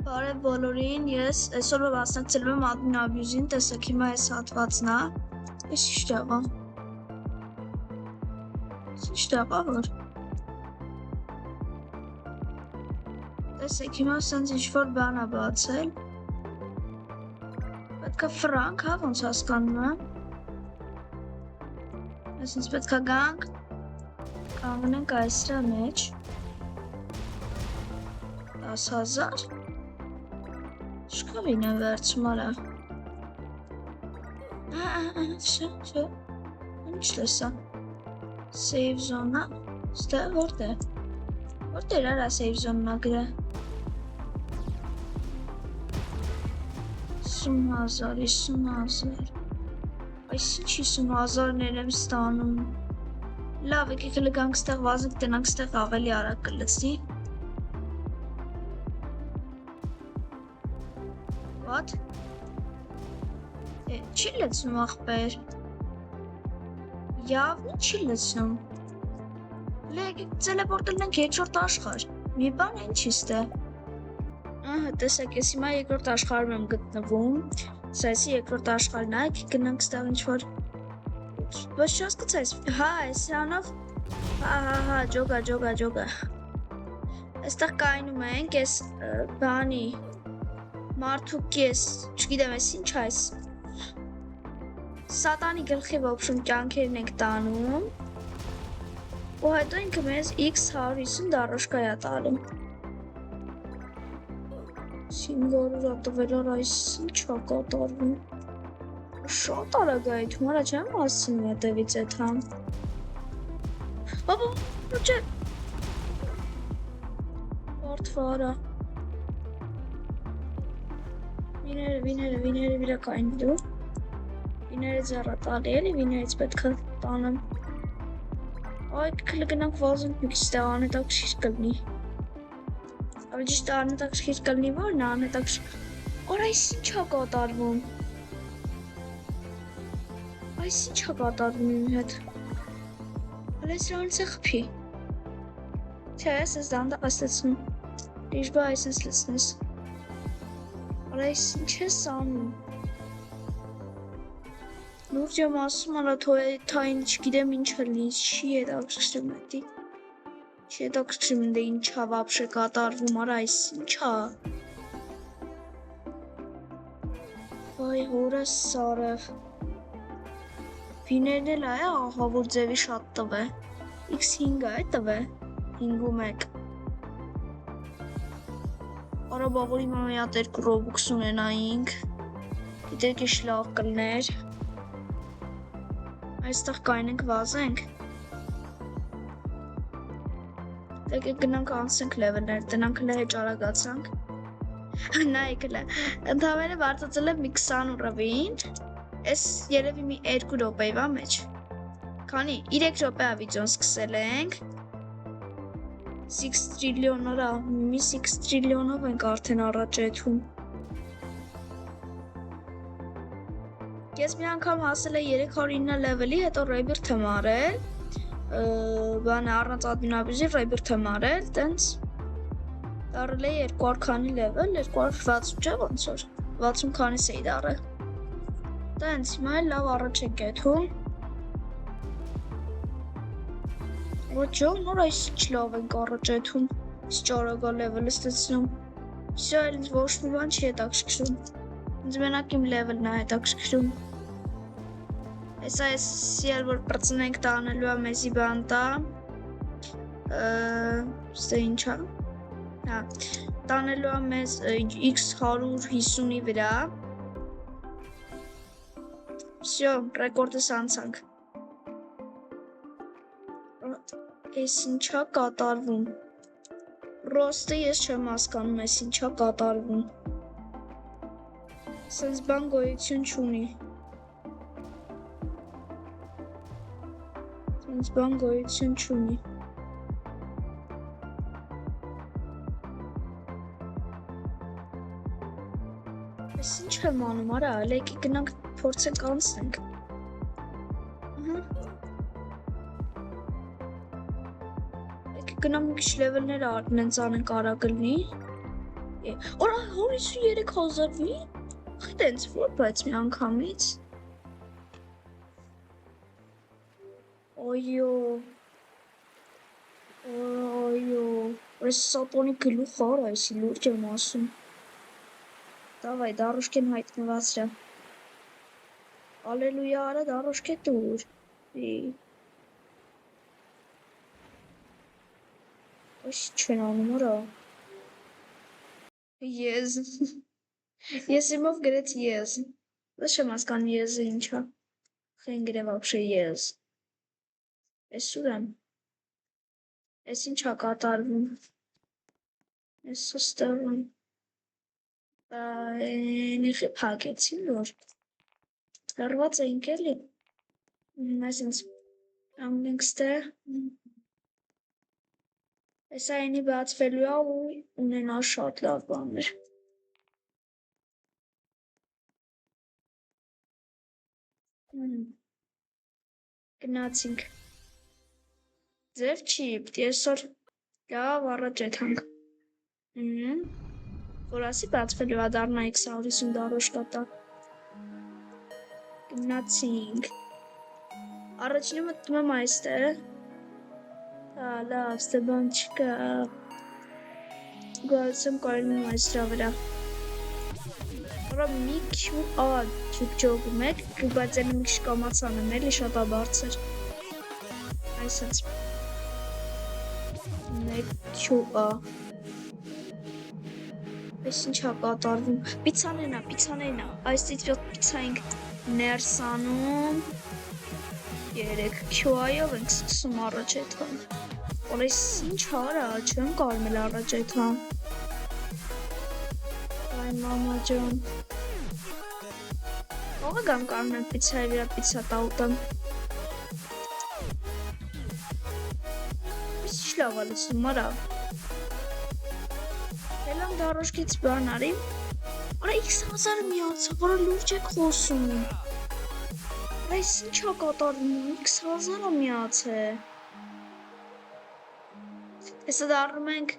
Բարև բոլորին, ես այսօր մասնակցելու եմ admin abuse-ին, տեսեք հիմա այս հատվածն է, այս ի՞նչ տեղ է, ի՞նչ տեղ է, որ տեսեք հիմա սենց ինչ-որ բան է բացել, պետք է ֆրանկ, հա, ոնց հասկանում եմ, այսինքն պետք է գանք, կանգնենք այս դրա մեջ, 10,000 Շքավին եմ վերցում արա, շա, ինչ լեսա, save zone-ա, ստեղ որտեղ արա save zone-ա գրը, 50,000, այս ինչ 50,000-ներ եմ ստանում, լավ եկեք հլը գանք ստեղ վազենք տնանք ստեղ ավելի արագ կլծի, What? Չի լցնում աղբեր, Явно չի լցնում, եկեք տելեպորտել ենք երկրորդ աշխարհ, մի բան ինչ իստե, տեսեք ես հիմա երկրորդ աշխարհում եմ գտնվում, սա էսի երկրորդ աշխարհն է, եկեք գնանք ստեղ ինչ-որ, ոչ չհասկացա, հա, այս սրանով, հա, ջոգա, այստեղ կայնում ենք, ես բանի, մարդուկ ես, չգիտեմ ես ինչ այս, սատանի գլխի ոբշում կյանքերն ենք տանում, ու հետո ինքը մեզ x150 դարոշկա է տալում, սինգորուր ատվերար այս ինչ է կատարվում, շատ արագ է այդում, արա չեմ ասցնում հետևից էդ համ, չէ, պարդվարա, վիները վիրակային դու, վիները ձեռա տալի էլի, վիներից պետք է տանեմ, այ կլը գնանք վազենք մի քիչ ստեղ անետաքրքիր կլնի, ավելի ճիշտ անետաքրքիր կլնի որն է անետաքրքիր, օր այս ինչ է կատարվում, իմ հետ, հələ սրանից է խփի, չէ ես դանդաղ ասեցնում, լիժբա այսենց լցնես, Արա այս ինչ ես անում, լուրջ եմ ասում արա թային չգիտեմ ինչ հլնի, չի հետաքրքրում էդի, չի հետաքրքրում դե ինչ է վաբշե կատարվում, արա այս ինչ է, վայ հորս սարև, վիներն էլ է ահա որ ձևի շատ տվ է, x5 է տվ է, 5.1 Արա բաղորի մամեյատ երկու ռոբուքս ունենայինք, գիտեք ինչ լավ կլներ, այստեղ կայնենք վազենք, դեք գնանք անցենք լևելներ, տնանք հլը հեչ արագացանք, նայք հլը, ընդհամենը վարձացել եմ մի 20 ռվին, ես երևի մի 2 ռոպեյվա մեջ, քանի 3 ռոպեա վիդեոն սկսել ենք, 6 տրիլիոն արա, մի 6 տրիլիոնով ենք արդեն առաջ եթում, ես մի անգամ հասել է 309 լևելի, հետո ռեբիրթ եմ արել, բանը առանց admin abuse-ի ռեբիրթ եմ արել, տենց դարել է 200 քանի լևել, 260 չէ ոնց որ, 60 քանիս էի դարել, տենց հիմա էլ լավ առաջ ենք եթում, Ոչո, նոր այս ինչ լավ ենք առաջ եթում, այս ճարագա լևելը ստեցնում, սա էլ ինձ ոչ մի բան չի հետաքրքրում, ինձ մենակ իմ լևելն է հետաքրքրում, Հեսա ես էլ որ պրծնենք տանելու է մեզի բան տա, ստե ինչ է, հա, տանելու է մեզ x150-ի վրա, Всё, ռեկորդս անցանք, Ես ինչա կատարվում, Ռոստը ես չեմ հասկանում ես ինչա կատարվում, Սենց բան գոյություն չունի, Ես ինչ եմ անում արա, լեկի գնանք փորձենք անցնենք, Գնամ մի քիչ լևելները նենց անենք արագ լինի, Օրա 153,000-ի։ Խտենց որ բայց մի անգամից։ Օյո։ Այս սատոնի գլուխ արա, այսի լուրջ եմ ասում։ Դավայ, դարոշկեն հայտնվածրա։ Ալելույա արա դարոշկե դուր։ Այս չեն անում արա։ Ես իմով գրեց ես։ Դա չեմ հասկանում եզը ինչա։ Խեն գրե вообще ես։ Ես ուր եմ։ Ես ինչա կատարվում։ Ես ստեղ եմ։ Նիխի փակեցին որ։ Լարված էինք էլի։ Այսինց ամենք ստեղ։ Այս այնի բացվելու է ու ունենա շատ լավ բաներ։ Գնացինք։ Ձև չի, պիտի այսօր լավ առաջ եթանք։ Որ ասի բացվելու է դառնա X150 դարոշ կատա։ Գնացինք։ Առաջինը մտնում եմ այստեղ։ Լավ, ստե բան չկա։ Գալիս եմ կարնում այս դրա վրա։ Որա մի QA ջուկջոգում եք, բայց են մի քիչ կամացան եմ էլի շատ աբարձր։ Այսենց։ Մեկ QA։ Այս ինչա կատարվում։ Պիցանենա։ Այս դիտվյոտ պիցա ենք ներսանում։ 3 QA-ով ենք սկսում առաջ եթան։ Որ այս ինչ արա, չեմ կարմել առաջ եթան։ Այ մամա ջան։ Ողը գամ կարմել պիցայի վրա պիցա տաուտամ։ Այս ինչ լավ ալիսում արա։ Հելամ դարոշկից բան արիմ։ Արա X1000 միացա, որը լուրջ եք խոսում։ Այս ինչա կատարվում, X1000-ը միաց է։ Հեսա դարնում ենք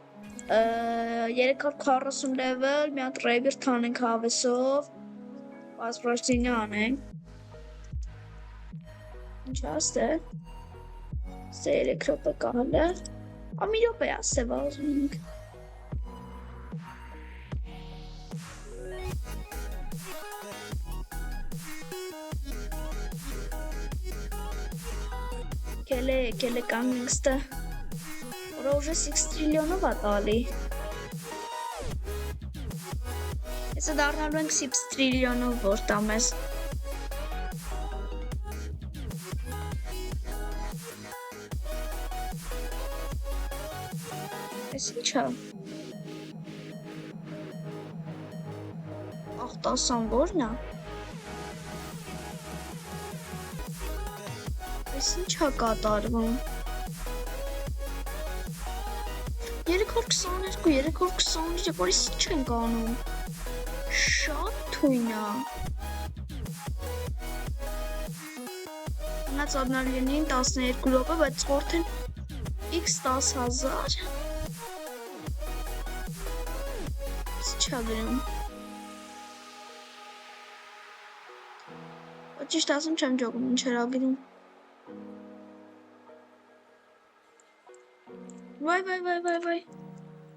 340 level, մի հատ ռեյբեր թանենք հավեսով, պասպրաշտինը անենք։ Ինչա ստե։ Ստե 3 ռոպե կահել է։ Ամի ռոպե աստե վազում ենք։ Կելե կանգնենք ստե։ Որա ուժը 6 տրիլիոնով ատալի։ Հեսա դարնալու ենք 6 տրիլիոնով որ տամես։ Ես ինչա։ Աղտասան որն է։ Այս ինչա կատարվում։ 322, 323, որից ինչ ենք անում։ Շատ թույն է։ Մնաց ադնալիենին 12 րոպե, բայց խորթ են X10000։ Չա գրում։ Ճիշտ ասում չեմ ջոգում, ինչ էր ագիրում։ Վայ։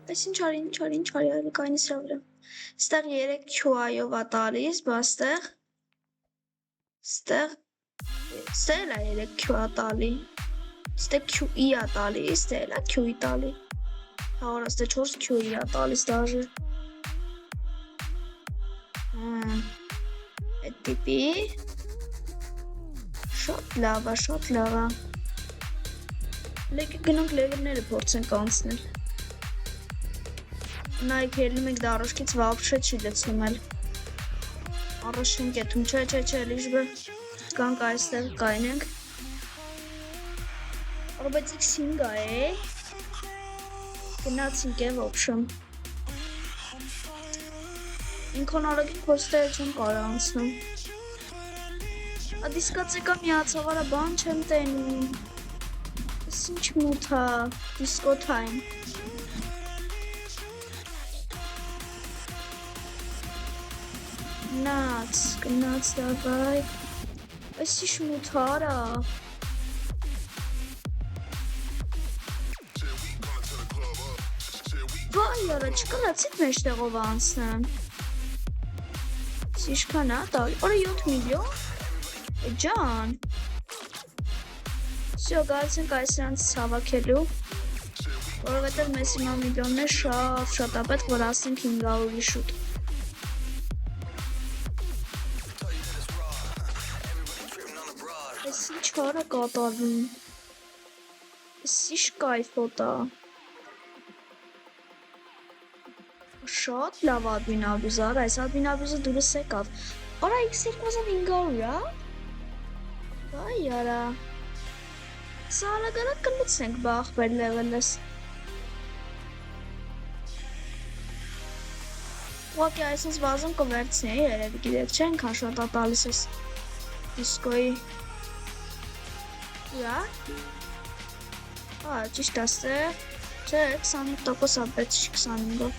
Այս ինչ արի, այլ կայնի սրա վրա։ Ստեղ 3 QA-ով ա տալիս, բա ստեղ է 3 QA տալի։ Ստեղ QE ա տալիս, ստեղ էլ ա QE տալի։ Հա, որա, ստեղ 4 QE ա տալիս դաժը։ Այդ տիպի։ Շատ լավ ա։ Լեկի գնանք լևելները փորձենք անցնել։ Նայք ելնում ենք դարոշկից վապշե չի լցնում էլ։ Առաջին կետում, չէ, լիժբը կանք այստեղ կայնենք։ Բայց X5 է, գնացինք է վապշեմ։ Ինքոն արագին փոստերը չեմ կարա անցնում։ Ադիսկացեկա միացավարա բան չեմ տենում։ Ես ինչ մութա, դիսկո թայմ։ Գնաց, դավայ, այս ի՞նչ մութար ա, վայ արա, չկրացիք մեջտեղով անցնեմ, սիշքան ա տալ, արա 7 միլիոն, ջան, սյո գալցենք այս նրանց հավաքելու, որովհետև մեզ հիմա միլիոններ շատ ապետ, որ ասենք 500-ի շուտ, այս ինչ հարը կատարվում, այս ինչ կայֆոտ ա, շատ լավ ադմին աբյուզ արա, այս ադմին աբյուզը դուրս եկավ, արա x2500 ա, վայ արա, սա արագարակ կլուծենք բախվեր լևելս, ուղղակի այսինց վազում կվերցնի երևի գիտեք չէ ինքան շատ ա տալիս ես դիսկոյի, ուրա, ճիշտ աստեղ, չէ 25% ապեց 25-ով,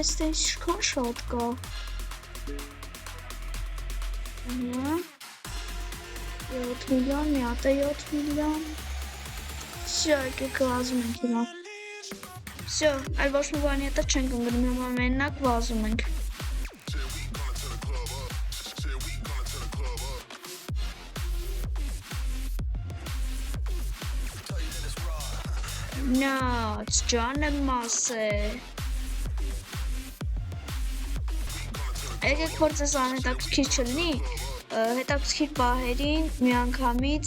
այս տեն շքան շատ կա, 7 միլիոն, մի հատ է 7 միլիոն, սյո, եկեք վազում ենք հիմա, սյո, այլ ոչ մի բանի հետը չենք ընգնում, հիմա մեննակ վազում ենք, նաց, ջանը մաս է, եկեք որ ձեզ անհետաքրքիր չլինի, հետաքրքիր պահերին միանգամից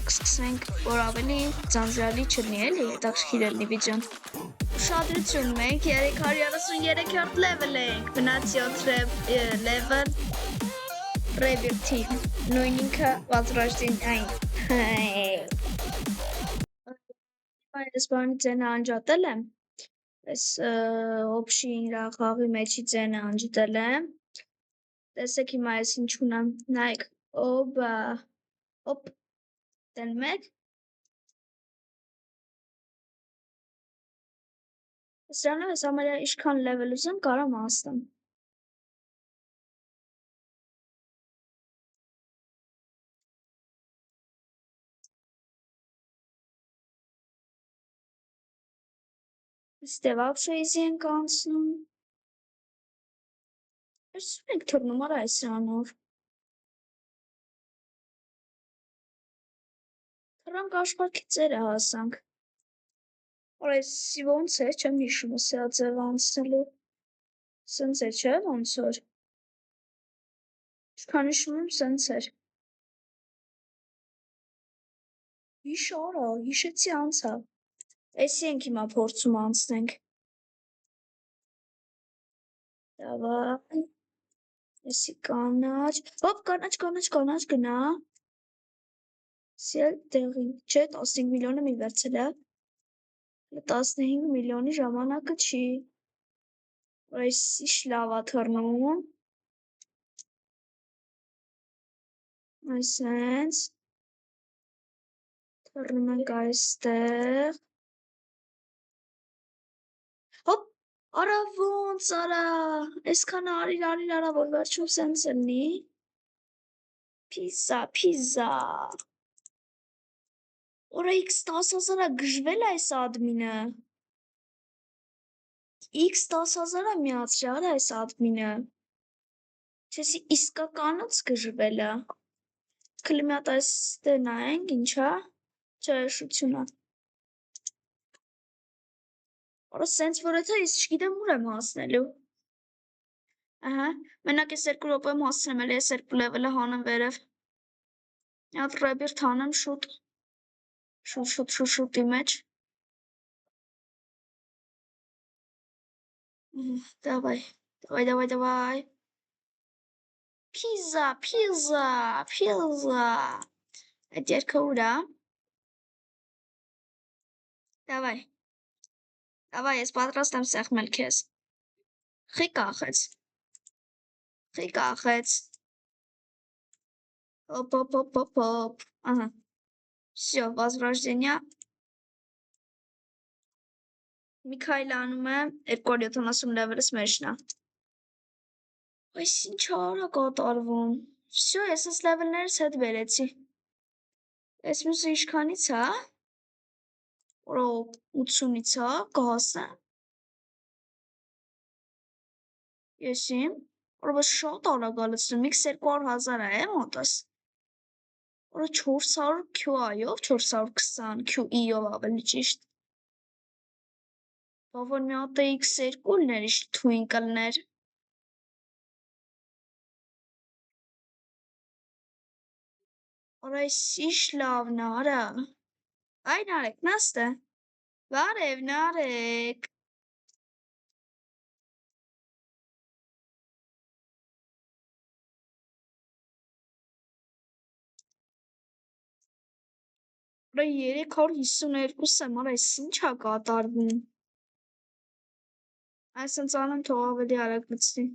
կսկսենք, որ ավելի ձանձրալի չլինի, էլի, հետաքրքիր է լինի վիդեոն։ Ուշադրություն, մենք 333 level ենք, մնաց 7 level Rebirth-ին, նույն ինքը Возрождение-ին։ Այս բանի ձենը անջատել եմ, այս օպշի իրա խաղի մեջի ձենը անջատել եմ, տեսեք հիմա ես ինչ ունեմ, նայեք, օբա, օպ, տենում եք, սրանով ես ամենա իշքան լևել ուզեմ կարամ ասնեմ, ստև ապշեիզի ենք անցնում, ես սուն ենք թրնում արա այս սրանով, թրանք աշխարքի ծերը հասանք, որ այսի ոնց է, չեմ հիշում սրա ձև անցնելու, սենց է չէ ոնց որ, չքան հիշում եմ սենց էր, հիշ արա, հիշեցի անցավ, էսի ենք հիմա փորձում անցնենք, դավայ, էսի կանաչ, հոպ կանաչ գնա, սի էլ տեղին, չէ 15 միլիոնը մի վերցել է, 15 միլիոնի ժամանակը չի, որ այս ինչ լավ ա թռնում, այսենց, թռնում ենք այստեղ, հոպ, արա ոնց արա, այսքան արիր արա, որ վերջում սենց լնի, պիզա, որա x10,000-ա գժվել այս ադմինը, x10,000-ա միացրյալ այս ադմինը, չեսի իսկականոց գժվել է, կլի մի հատ այս դե նայենք ինչա, չայշությունա, որա սենց որ էթա ես չգիտեմ ուր եմ հասնելու, մենակ ես 2 րոպեմ հասցնեմ, էլ ես 2 լևելը հանեմ վերև, մի հատ Rebirth հանեմ շուտի մեջ, դավայ, պիզա, այդ երկը ուր ա, դավայ, ես պատրաստ եմ սեղմել քեզ, խի կախեց, հոպ, ահա, всё, Возрождение, Միքայելը անում է 270 լևելս մեջն է։ Այս ինչ արա կատարվում։ Всё, ես այս լևելներս հետ բերեցի։ Այս մյուսը ինչքանից է։ Օ 80-ից է, կհասնեմ։ Եսիմ, որը շատ արագ է լցնում, X 200,000 է մոտս։ Որը 400 QI-ով, 420 QE-ով ավելի ճիշտ։ Բավոն մի հատ X2 լներ, իշ թույն կլներ։ Արա այս իշ լավն արա։ Այ Նարեկ, նստը։ Բարև Նարեկ։ Արա 352 եմ, արա այս ինչ է կատարվում։ Այս ընց անում թող ավելի արագ լցնի։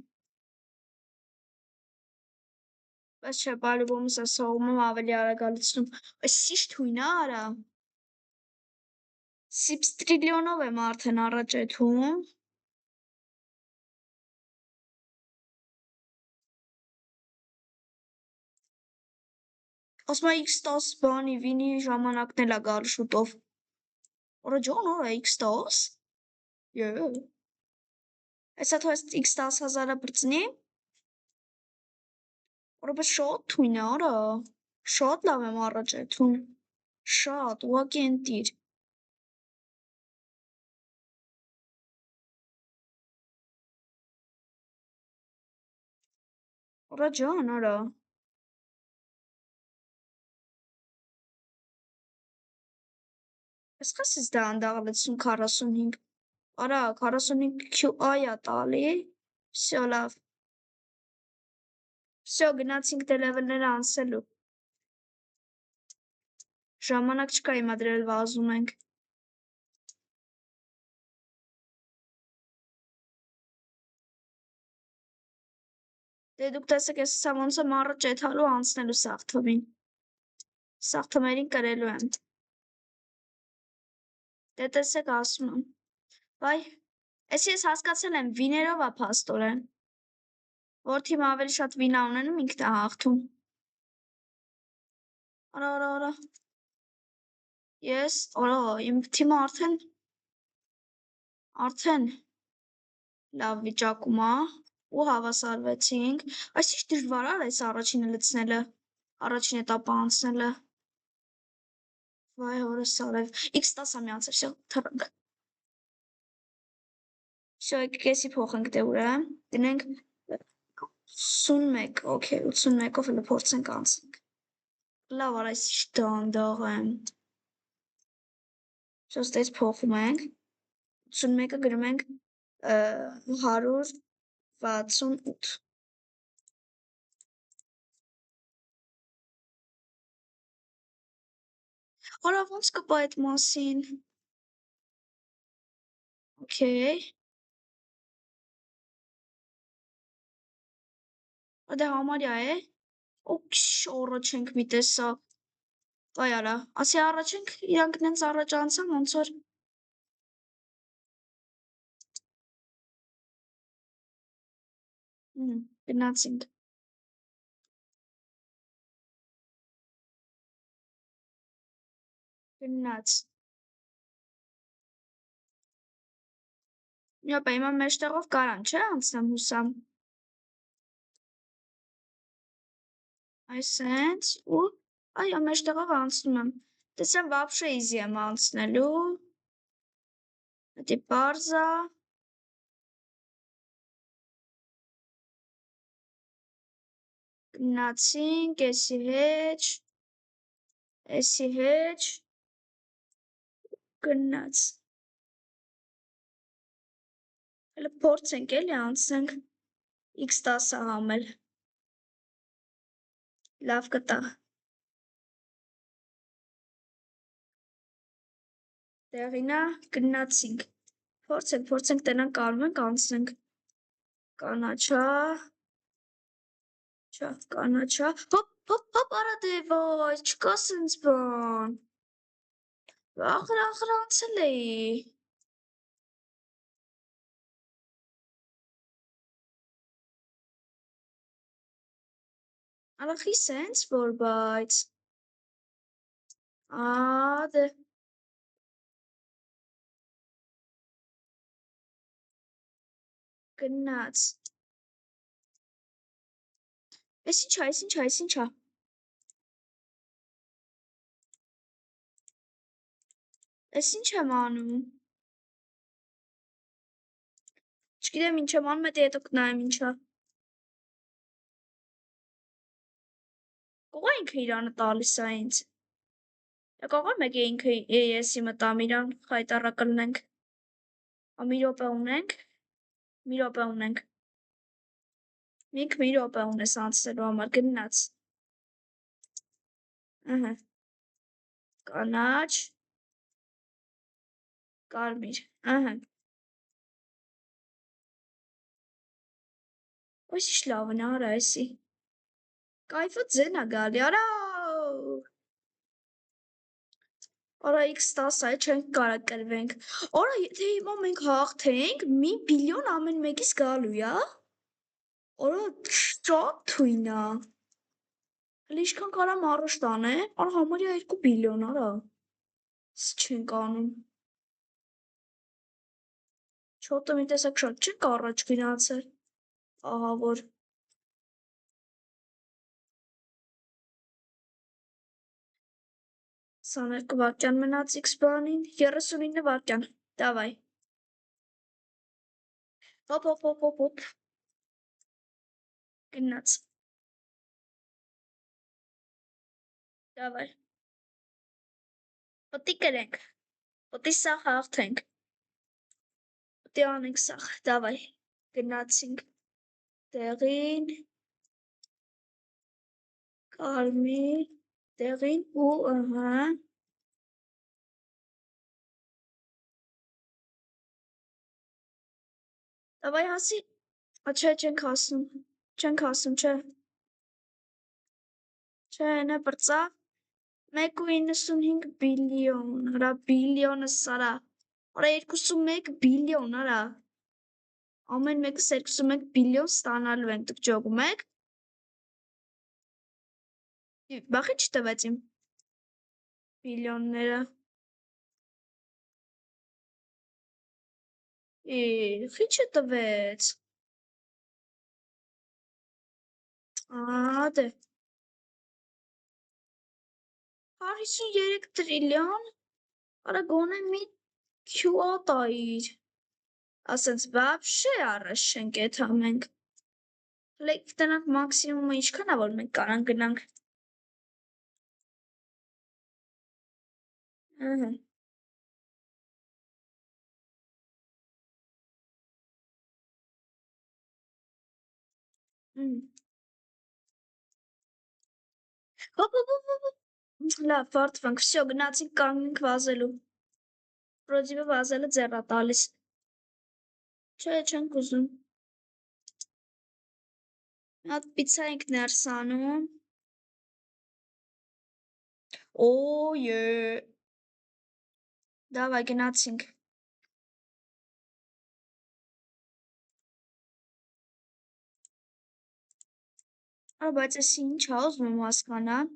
Բայց չէ, բարիբոմս է սողում ավելի արագ է լցնում։ Այս ինչ թույն է արա։ Սիպստրիլիոնով եմ արդեն առաջ եթում։ Ասում է X10 բանի վինի ժամանակն էլ է գալու շուտով։ Օրա ջան, օրա X10։ Յե։ Այսա թող այս X10,000-ը բրծնի։ Օրա բայց շատ թույն է, արա։ Շատ լավ եմ առաջ եթում։ Շատ, ուղղակի ընտիր։ Օրա ջան, արա։ Ես կասես դա անդաղ լցնում 45։ Արա, 45 QI է տալի։ Всё լավ։ Всё, գնացինք դե լևելները անցելու։ Ժամանակ չկա հիմա դրել վազում ենք։ Դե դուք տեսեք ես սա ոնց եմ առաջ եթալու անցնելու սաղ թվին։ Սաղ թվերին կրելու եմ։ Դե տեսեք ասում եմ։ Վայ, ես հասկացել եմ, վիներով է փաստորեն։ Որ թիմ ավելի շատ վինա ունենում ինքն է հաղթում։ Արա, արա, արա։ Ես, արա, իմ թիմը արդեն լավ վիճակում է ու հավասարվեցինք։ Այս ինչ դժվար է այս առաջինը լցնելը, առաջին էտապը անցնելը։ Վայ, հորս արև, X10-ը միացր, всё, թռանք։ Всё, եկեք եսի փոխենք դե ուրեմն, դնենք 81, օքեյ, 81-ով հələ փորձենք անցնենք։ Լավ, արա, այս ինչ դանդաղ եմ։ Всё, ստես փոխում ենք, 81-ը գրում ենք 168։ Արա, ոնց կպա այդ մասին։ Օքեյ։ Դե համարյա է։ Օքշ, առաջ ենք մի տեսակ։ Վայ արա, ասի առաջ ենք, իրանք նենց առաջ անցան, ոնց որ։ Գնացինք։ Գնաց։ Մի հապա հիմա մեջտեղով կարան, չէ, անցնեմ հուսամ։ Այս հենց ու այո, մեջտեղով անցնում եմ։ Տեսեմ вообще easy եմ անցնելու։ Դա պարզ է։ Գնացինք, էսի հետ, գնաց։ Հələ փորձենք էլի անցնենք X10-ը համել։ Լավ կտա։ Տեղին է, գնացինք։ Փորձենք, տնանք կարում ենք անցնենք։ Կանաչա։ Չա, կանաչա։ Հոպ, արա դե վայ, չկա սենց բան։ Ախր անցել էի։ Ալախի սենց որ բայց դե գնաց Էս ինչա Էս ինչ եմ անում Չգիտեմ ինչ եմ անում հետո կնայեմ ինչա Կողա ինքը իրանը տալիս է ինձ Կողա մեկ է ինքը ես իմը տամ իրան խայտառակը լինենք մի րոպե ունենք Մենք մի րոպե ունես անցնելու համար գնաց Ահա կանաչ կարմիր ահա Ոյս ինչ լավն է արա էսի Կայֆը ձեն է գալի արա Արա X10 է չենք կարա կրվենք Արա եթե հիմա մենք հաղթենք 1 բիլիոն ամեն մեկից գալու է Արա շատ թույն է Հələ ինչքան կարամ առաջ տանեմ Արա համարյա 2 բիլիոն արա Չենք անում Չոտը մի տեսակ շատ չենք առաջ գնացել Ահա որ 22 վայրկյան մնաց X բանին 39 վայրկյան Դավայ Հոպ Գնաց Դավայ Պտի կրենք Պտի սաղ հաղթենք Պտի անենք սաղ Դավայ Գնացինք Տեղին Կարմիր Տեղին ու ըհա Դավայ հասի Չէ չենք հասնում չէ Չէ նե բրծա 1.95 բիլիոն Արա բիլիոնը սարա Արա 21 բիլիոն արա Ամեն մեկս 21 բիլիոն ստանալու ենք դուք ջոգում եք Բախի չտվեց իմ բիլիոնները Խի չտվեց Դե 153 տրիլիոն Արա գոնե մի QA տայիր Ասենց բաբշե առաջ չենք էթա մենք Լեք տնանք մաքսիմումը ինչքան է որ մենք կարան գնանք Ահա Հոպ Լավ վարդվանք վсё գնացինք կանգնենք վազելու Պրոդիվը վազելը ձեռա տալիս Չէ չենք ուզում Մի հատ պիցցա ենք ներս անում Օյե Դավայ գնացինք Բայց էսի ինչ ա ուզում եմ հասկանալ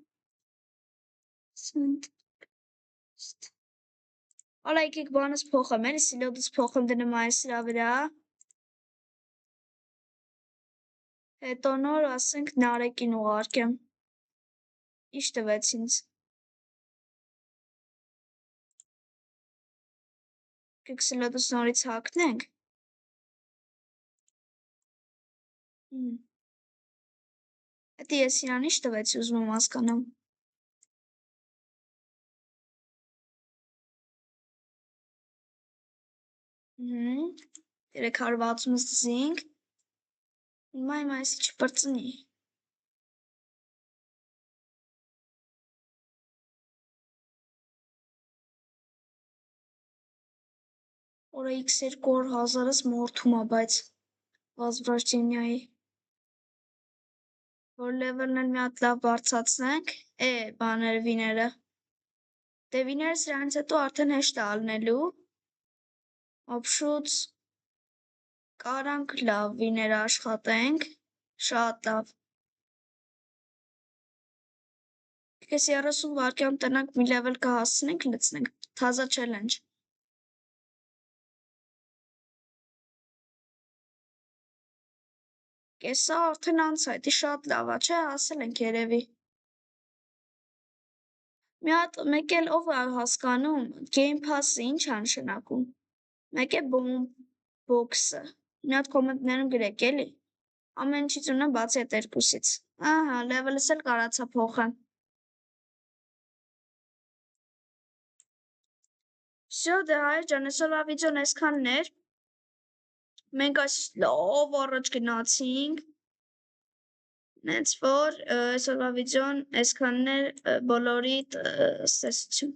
Ալա եկեք բանս փոխեմ էլի սիլոդս փոխեմ դնեմ այս սրա վրա Հետո նոր ասենք Նարեկին ուղարկեմ Ինչ տվեց ինձ Եկեք սիլոդս նորից հակնենք Հետի ես իրան ինչ տվեցի ուզում եմ հասկանամ 360 զինք Հիմա այսի չպրծնի Որը X200,000-ս մորթում է, բայց Возвращение-ի Որ լևելն էլ մի հատ լավ բարձացնենք բաները վիները Դե վիները սրանից հետո արդեն հեշտ է ալնելու Ապշուց Կարանք լավ վիներ աշխատենք Շատ լավ Կես 30 վայրկյան տնանք մի level կհասցնենք, լցնենք, թազա challenge։ Կեսա արդեն անց է, դի շատ լավ է, չէ, հասել ենք երևի։ Մի հատ մեկ էլ ով է հասկանում Game Pass-ը ինչ է նշանակում։ Մեկ է box-ը։ Մի հատ կոմենտներում գրեք էլի։ Ամեն ինչից ունեմ բացի այդ երկուսից։ Ահա, level-ս էլ կարացա փոխեմ։ Всё, դե հայր ջան, այսօրվա վիդեոն այսքանն էր։ Մենք այս լավ առաջ գնացինք։ Նենց որ այսօրվա վիդեոն այսքանն էր, բոլորիդ ցտեսություն։